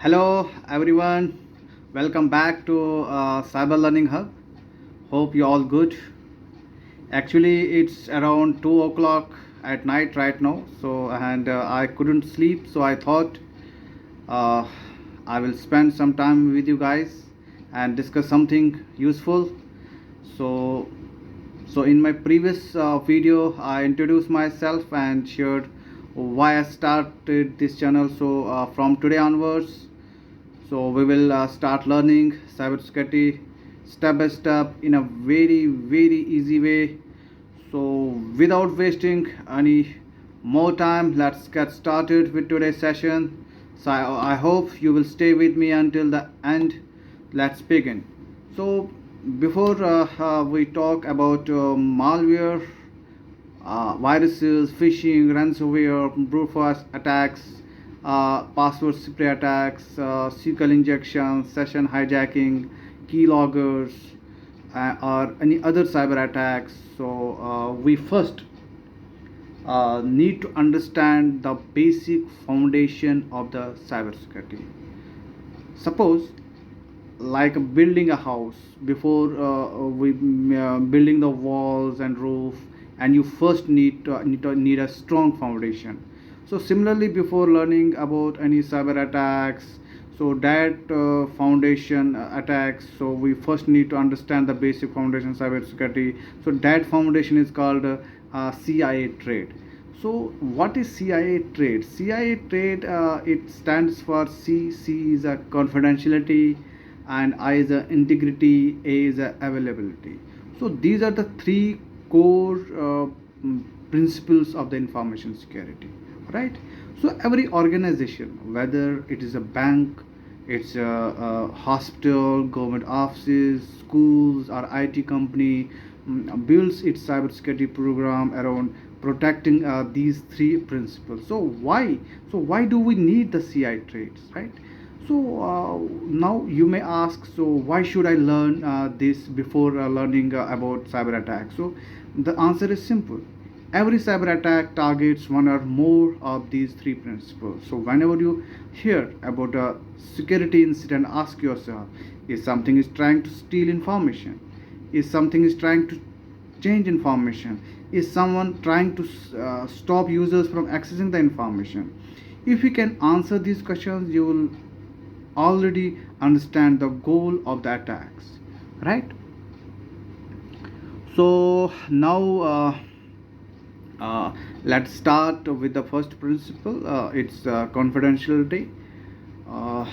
Hello everyone, welcome back to Cyber Learning Hub. Hope you all good. Actually, it's around 2 o'clock at night right now, so and I couldn't sleep, so I thought uh, I will spend some time with you guys and discuss something useful. So, so in my previous video, I introduced myself and shared why I started this channel. So from today onwards, so we will start learning cybersecurity step by step in a very easy way. So without wasting any more time, let's get started with today's session. So I hope you will stay with me until the end. Let's begin. So before we talk about malware, viruses, phishing, ransomware, brute force attacks, password spray attacks, SQL injection, session hijacking, keyloggers, or any other cyber attacks. So we first need to understand the basic foundation of the cybersecurity. Suppose like building a house, before we building the walls and roof, and you first need a strong foundation. So similarly, before learning about any cyber attacks, so that foundation attacks, so we first need to understand the basic foundation cyber security. So that foundation is called CIA trade. So what is CIA trade? CIA trade, it stands for C is a confidentiality, and I is a integrity, A is a availability. So these are the three core principles of the information security, right? So every organization, whether it is a bank, it's a hospital, government offices, schools, or IT company, builds its cybersecurity program around protecting these three principles. So why do we need the CI traits, right? So now you may ask, so why should I learn this before learning about cyber attack? So the answer is simple. Every cyber attack targets one or more of these three principles. So whenever you hear about a security incident, ask yourself, is something is trying to steal information? Is something is trying to change information? Is someone trying to stop users from accessing the information? If you can answer these questions, you will already understand the goal of the attacks, right? So now let's start with the first principle. It's confidentiality. uh,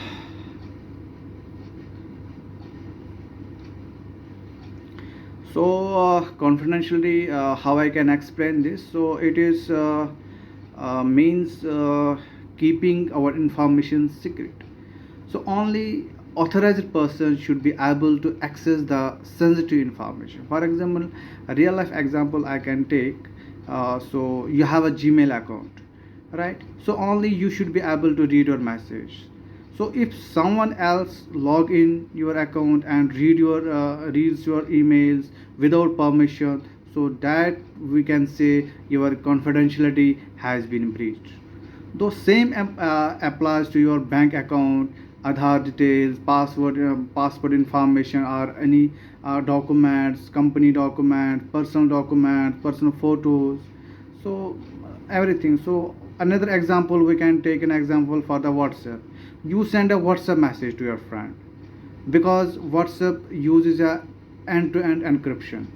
so confidentiality, how I can explain this? So it is means keeping our information secret. So only authorized person should be able to access the sensitive information. For example, a real life example I can take. So you have a Gmail account, right? So only you should be able to read your message. So if someone else log in your account and reads your emails without permission, so that we can say your confidentiality has been breached. The same applies to your bank account, Aadhaar details, passport information, or any documents, company documents, personal photos. So everything. So another example, we can take an example for the WhatsApp. You send a WhatsApp message to your friend, because WhatsApp uses a end-to-end encryption,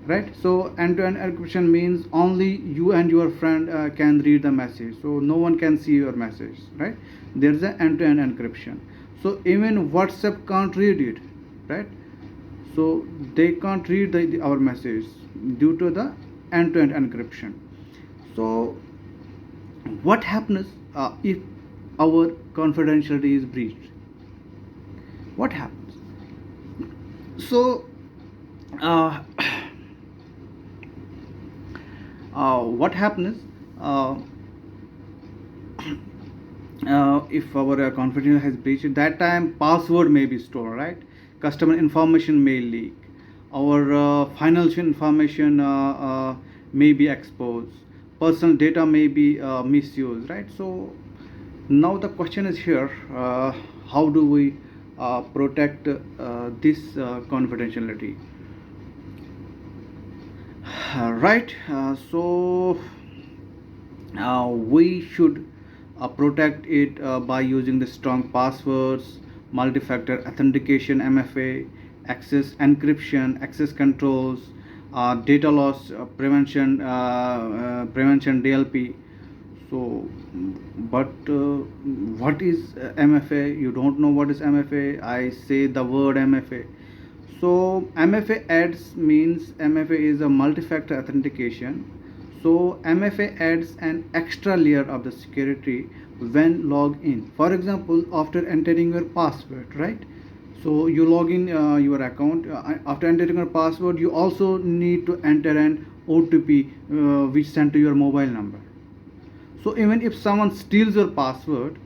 right? So end-to-end encryption means only you and your friend can read the message, so no one can see your message, right? There's an end-to-end encryption. So even WhatsApp can't read it, right? So they can't read our message due to the end-to-end encryption. So what happens if our confidentiality is breached? What happens? So uh, what happens uh, if our confidentiality has breached? That time password may be stolen, right? Customer information may leak, our financial information may be exposed, personal data may be misused, right? So Now the question is here, how do we protect this confidentiality? Right. We should protect it by using the strong passwords, multi-factor authentication (MFA), access encryption, access controls, data loss prevention (DLP). So, but what is MFA? You don't know what is MFA? I say the word MFA. So MFA adds means MFA is a multi-factor authentication. So MFA adds an extra layer of the security when log in. For example, after entering your password, right? So you log in your account. After entering your password, you also need to enter an OTP which sent to your mobile number. So even if someone steals your password,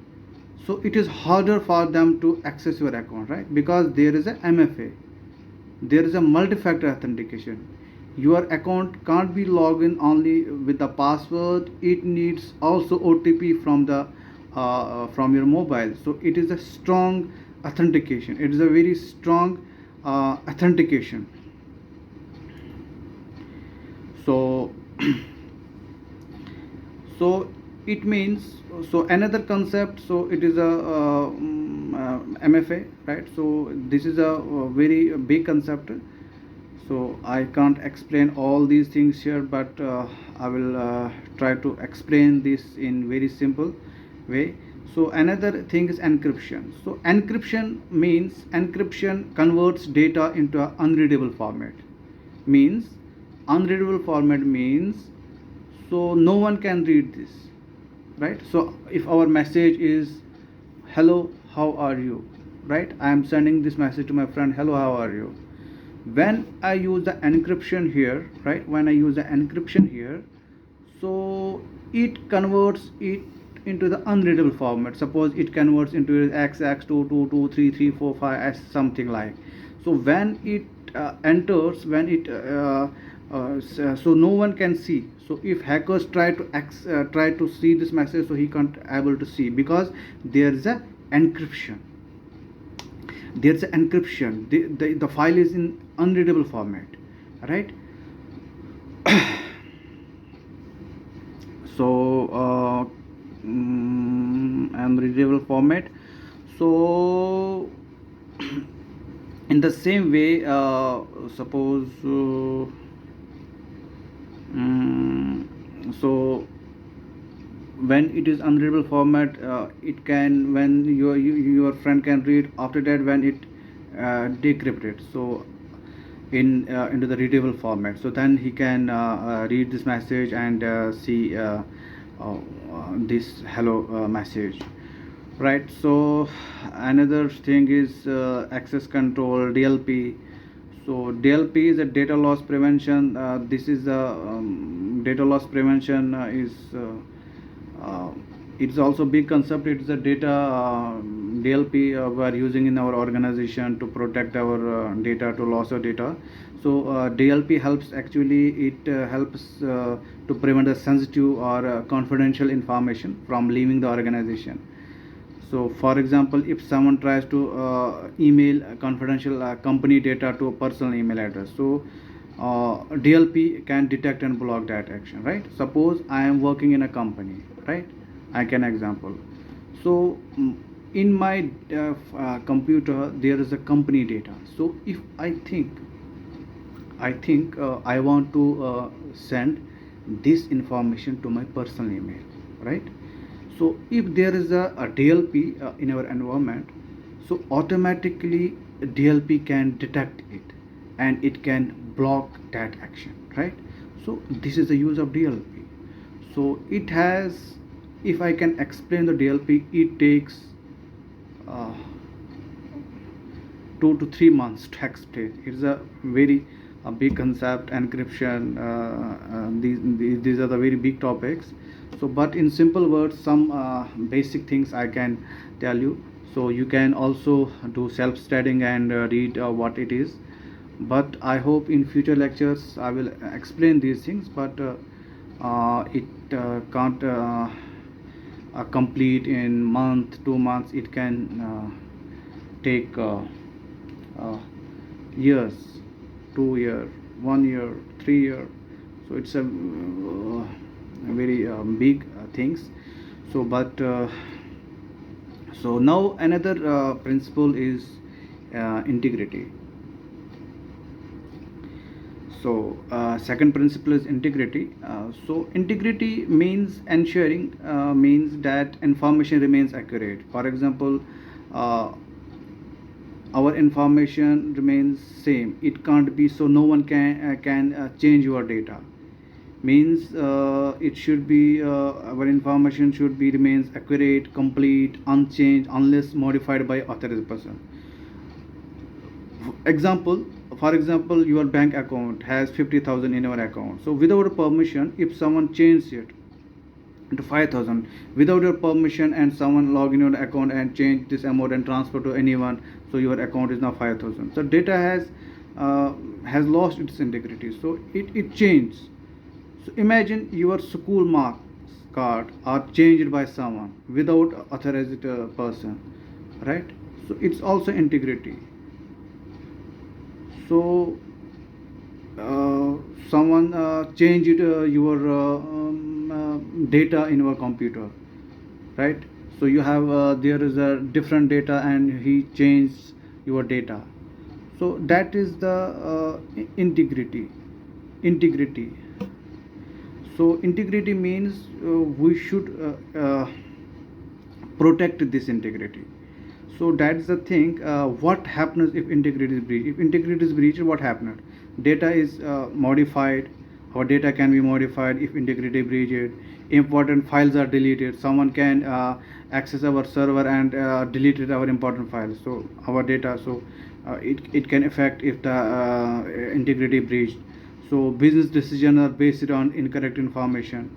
so it is harder for them to access your account, right? Because there is a MFA, there is a multi-factor authentication. Your account can't be logged in only with the password, it needs also OTP from your mobile. So it is a strong authentication, it is a very strong authentication. So so it means, so another concept, so it is a MFA, right? So this is a very big concept. So I can't explain all these things here, but I will try to explain this in very simple way. So another thing is encryption. So encryption means, encryption converts data into an unreadable format. Means, unreadable format means, so no one can read this, right? So if our message is hello, how are you, right? I am sending this message to my friend, hello, how are you. When I use the encryption here, right, when I use the encryption here, so it converts it into the unreadable format. Suppose it converts into XX2223345 something like. So when it enters, when it so no one can see. So if hackers try to see this message, so he can't able to see, because there is a encryption, there's an encryption, the file is in unreadable format, right? So unreadable format. So in the same way, suppose so when it is unreadable format, it can, when your friend can read, after that when it decrypted, so in into the readable format, so then he can read this message and see this hello message, right? So another thing is access control, DLP. So DLP is a data loss prevention. This is a data loss prevention is it's also a big concept. It's a data DLP we are using in our organization to protect our data, to loss of data. So DLP helps, actually it helps to prevent the sensitive or confidential information from leaving the organization. So for example, if someone tries to email confidential company data to a personal email address, so DLP can detect and block that action, right? Suppose I am working in a company, right? I can example. So in my computer there is a company data. So if I think I want to send this information to my personal email, right? So if there is a DLP in our environment, so automatically DLP can detect it and it can block that action, right? So this is the use of DLP. So it has, if I can explain the DLP, it takes 2 to 3 months to explain. It's a very big concept, encryption. These are the very big topics. So but in simple words, some basic things I can tell you. So you can also do self studying and read what it is. But I hope in future lectures I will explain these things, but it can't complete in month, 2 months. It can take uh, years, 2 year, 1 year, 3 year. So it's a very big things. So but so now another principle is integrity. So second principle is integrity. So integrity means ensuring, means that information remains accurate. For example, uh, our information remains same. It can't be, so no one can change your data. Means it should be, our information should be remains accurate, complete, unchanged unless modified by authorized person. Example, for example, your bank account has 50,000 in your account. So without permission, if someone changes it to 5,000 without your permission, and someone log in your account and change this amount and transfer to anyone, so your account is now 5,000. So data has lost its integrity, so it changed. So imagine your school marks card are changed by someone without authorized person, right? So it's also integrity. So someone changed your data in your computer, right? So you have there is a different data and he changed your data. So that is the integrity. So integrity means we should protect this integrity. So that's the thing. What happens if integrity is breached? If integrity is breached, what happened? Data is modified. Our data can be modified if integrity breached. Important files are deleted. Someone can access our server and deleted our important files. So our data. So it can affect if the integrity breached. So business decisions are based on incorrect information,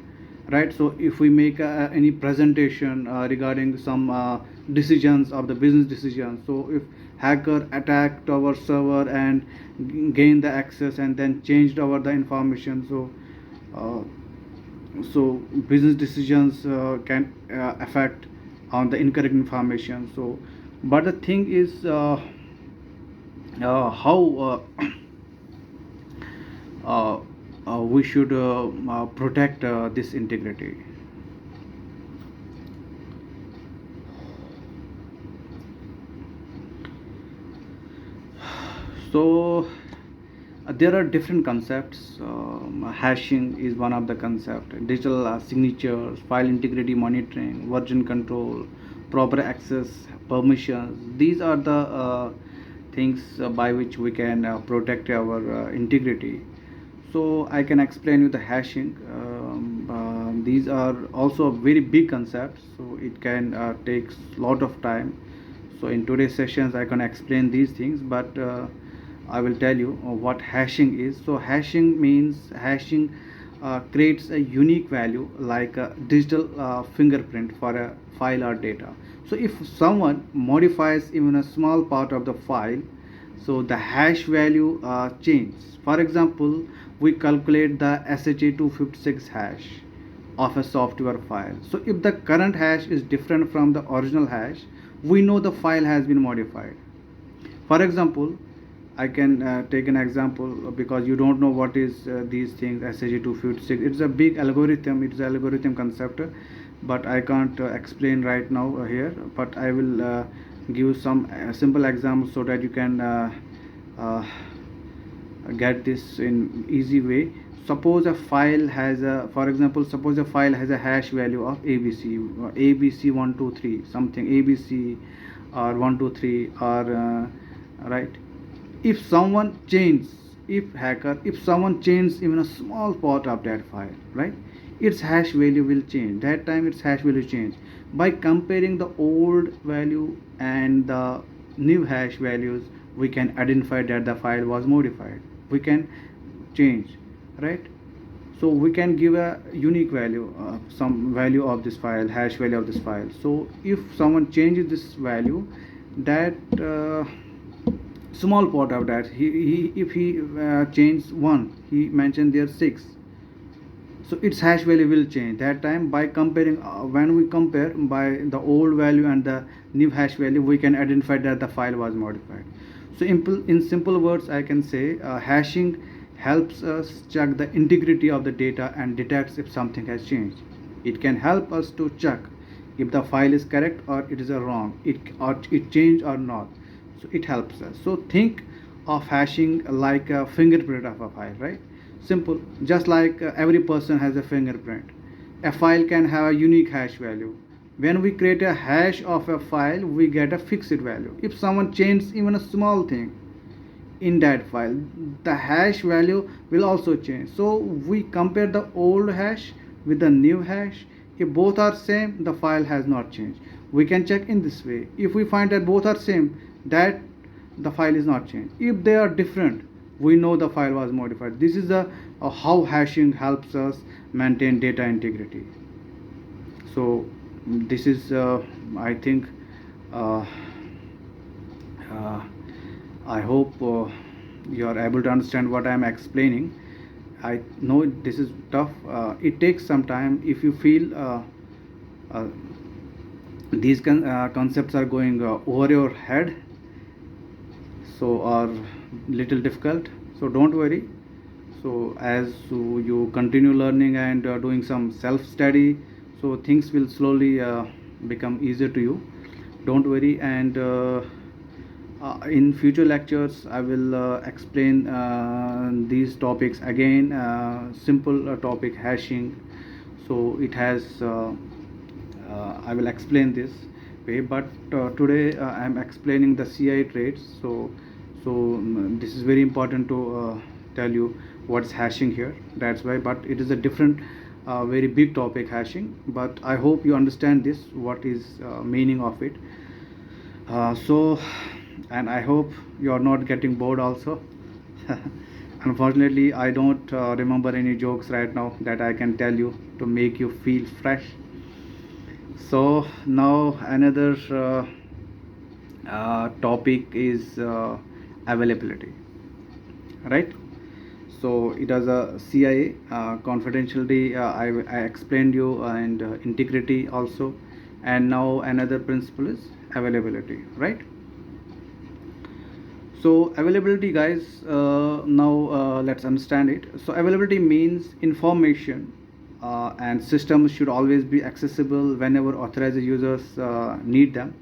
right? So if we make any presentation regarding some decisions of the business decisions, so if hacker attacked our server and gained the access and then changed our the information, so so business decisions can affect on the incorrect information. So but the thing is how we should protect this integrity. So there are different concepts. Hashing is one of the concept. Digital signatures, file integrity monitoring, version control, proper access, permissions. These are the things by which we can protect our integrity. So I can explain you the hashing. These are also very big concepts, so it can take lot of time. So in today's sessions I can explain these things, but I will tell you what hashing is. So hashing means hashing creates a unique value like a digital fingerprint for a file or data. So if someone modifies even a small part of the file, so the hash value changes. For example, we calculate the SHA-256 hash of a software file. So if the current hash is different from the original hash, we know the file has been modified. For example, I can take an example because you don't know what is these things. SHA-256, it's a big algorithm, it's an algorithm concept, but I can't explain right now here, but I will give some simple examples so that you can uh, get this in easy way. Suppose a file has a, for example, suppose a file has a hash value of abc 123 something, abc or 123 or right. If someone changes, if someone changes even a small part of that file, right, its hash value will change. That time its hash value change. By comparing the old value and the new hash values, we can identify that the file was modified. We can change, right? So we can give a unique value, some value of this file, hash value of this file. So if someone changes this value, that small part of that, if he changed one, he mentioned there six, so its hash value will change that time. By comparing, when we compare by the old value and the new hash value, we can identify that the file was modified. So in simple words, I can say hashing helps us check the integrity of the data and detects if something has changed. It can help us to check if the file is correct or it is a wrong, it changed or not. So it helps us. So think of hashing like a fingerprint of a file, right? Simple. Just like every person has a fingerprint, a file can have a unique hash value. When we create a hash of a file, we get a fixed value. If someone changes even a small thing in that file, the hash value will also change. So we compare the old hash with the new hash. If both are same, the file has not changed. We can check in this way. If we find that both are same, that the file is not changed. If they are different, we know the file was modified. This is the how hashing helps us maintain data integrity. So this is I think uh, uh, I hope you are able to understand what I am explaining. I know this is tough. It takes some time. If you feel uh, these concepts are going over your head, so are little difficult, so don't worry. So as you continue learning and doing some self study, so things will slowly become easier to you. Don't worry. And in future lectures I will explain these topics again. Simple topic, hashing. So it has I will explain this way, but today I am explaining the CI traits. So this is very important to tell you what's hashing here. That's why, but it is a different very big topic, hashing. But I hope you understand this, what is meaning of it. So, and I hope you are not getting bored also. Unfortunately, I don't remember any jokes right now that I can tell you to make you feel fresh. So now another topic is availability, right? So it has a CIA, confidentiality, I explained you, and integrity also. And now another principle is availability, right? So availability, guys, now let's understand it. So availability means information and systems should always be accessible whenever authorized users need them.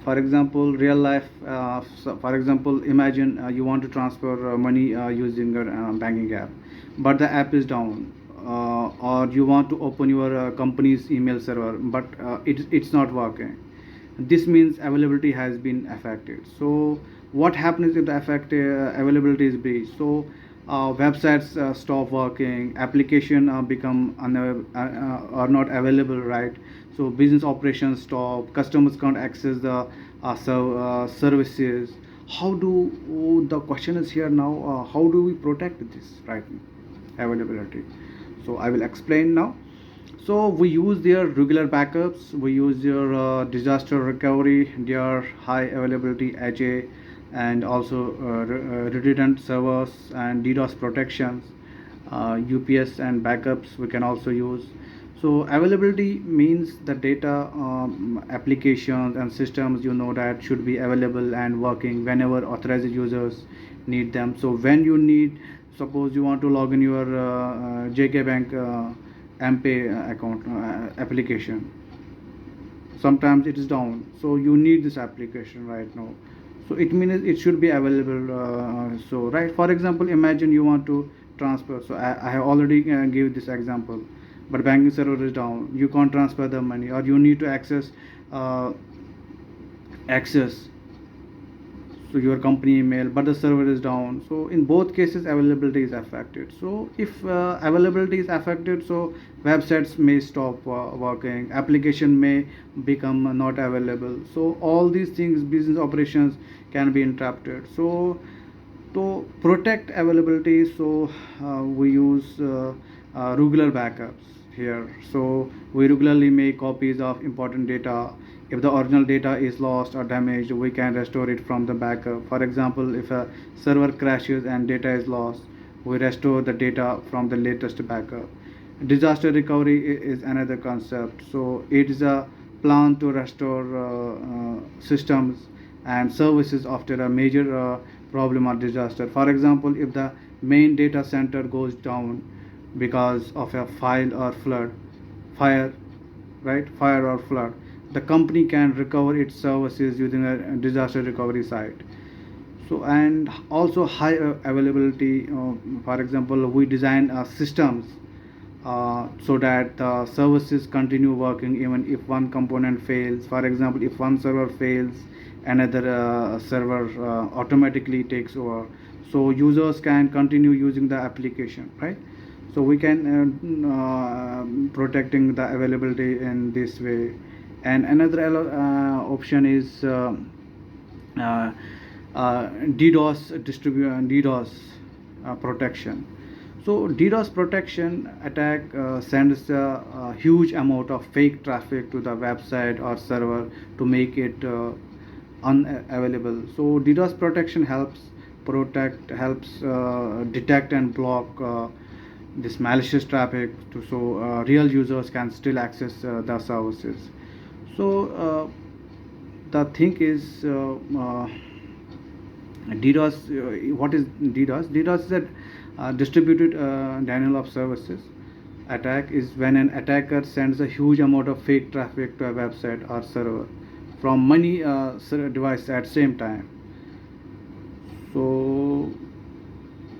For example, real life, so for example, imagine you want to transfer money using your banking app, but the app is down. Or you want to open your company's email server, but it's not working. This means availability has been affected. So what happens if the availability is breached? So websites stop working, application become are not available, right? So business operations stop, customers can't access the services. How do the question is here now, how do we protect this, right? Availability. So I will explain now. So we use their regular backups, we use their disaster recovery, their high availability HA, and also redundant servers and DDoS protections, UPS and backups we can also use. So availability means the data, applications and systems, you know, that should be available and working whenever authorized users need them. So when you need, suppose you want to log in your JK Bank MPay account application, sometimes it is down, so you need this application right now. So it means it should be available. So right, for example, imagine you want to transfer. So I have already gave this example, but banking server is down, you can't transfer the money, or you need to access to your company email, but the server is down. So in both cases availability is affected. So if availability is affected, so websites may stop working, application may become not available. So all these things, business operations can be interrupted. So to protect availability, so we use regular backups here. So we regularly make copies of important data. If the original data is lost or damaged, we can restore it from the backup. For example, if a server crashes and data is lost, we restore the data from the latest backup. Disaster recovery is another concept. So it is a plan to restore systems and services after a major problem or disaster. For example, if the main data center goes down because of a fire, right, fire or flood, the company can recover its services using a disaster recovery site. So and also high availability. For example, we design systems so that the services continue working even if one component fails. For example, if one server fails, another server automatically takes over, so users can continue using the application, right? So we can protecting the availability in this way. And another option is uh, DDoS protection. So DDoS protection attack sends a huge amount of fake traffic to the website or server to make it unavailable. So DDoS protection helps detect and block this malicious traffic so real users can still access the services. So the thing is DDoS. What is DDoS? DDoS is a distributed denial of services attack. Is when an attacker sends a huge amount of fake traffic to a website or server from many devices at same time. So,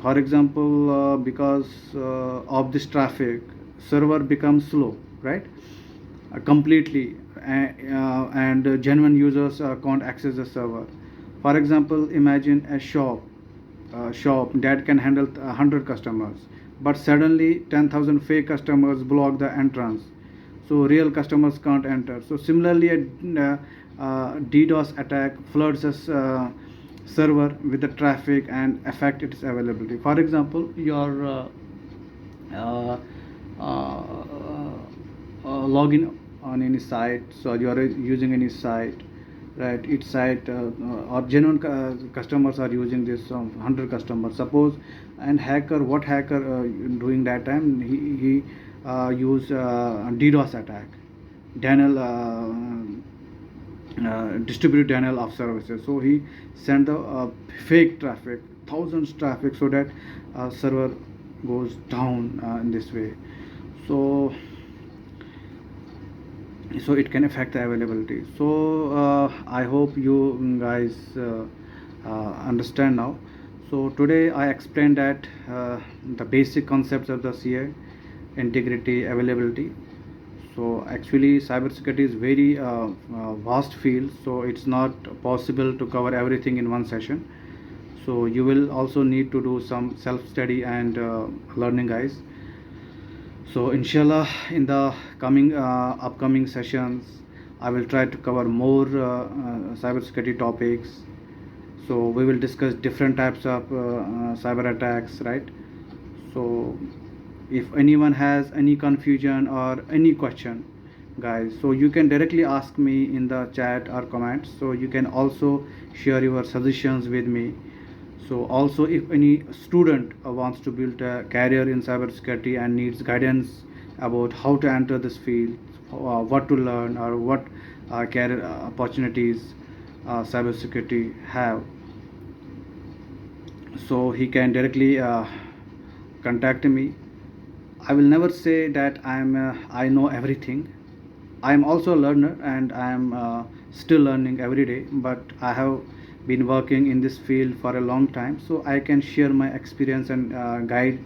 for example, because of this traffic, server becomes slow, right? Completely, and genuine users can't access the server. For example, imagine a shop that can handle 100 customers, but suddenly 10,000 fake customers block the entrance, so real customers can't enter. So similarly, a DDoS attack floods a server with the traffic and affect its availability. For example, your uh, uh, login on any site, so you are using any site, right? Each site or genuine customers are using this 100 customers, suppose. And what hacker doing that time, he use DDoS attack, denial distributed denial of services. So he sent the fake traffic, thousands traffic, so that server goes down in this way. So it can affect the availability. So I hope you guys understand now. So today I explained that the basic concepts of the CA: integrity, availability. So actually cybersecurity is very vast field, so it's not possible to cover everything in one session. So you will also need to do some self study and learning, guys. So inshallah, in the coming upcoming sessions, I will try to cover more cybersecurity topics. So we will discuss different types of cyber attacks, right? So if anyone has any confusion or any question, guys, so you can directly ask me in the chat or comments. So you can also share your suggestions with me. So also, if any student wants to build a career in cybersecurity and needs guidance about how to enter this field, what to learn, or what career opportunities cybersecurity have, so he can directly contact me. I will never say that I know everything. I am also a learner, and I am still learning every day. But I have been working in this field for a long time, so I can share my experience and guide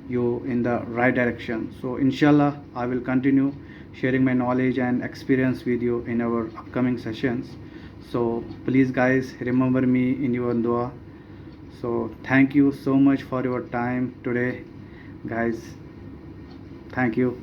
you in the right direction. So inshallah, I will continue sharing my knowledge and experience with you in our upcoming sessions. So please, guys, remember me in your dua. So thank you so much for your time today, guys. Thank you.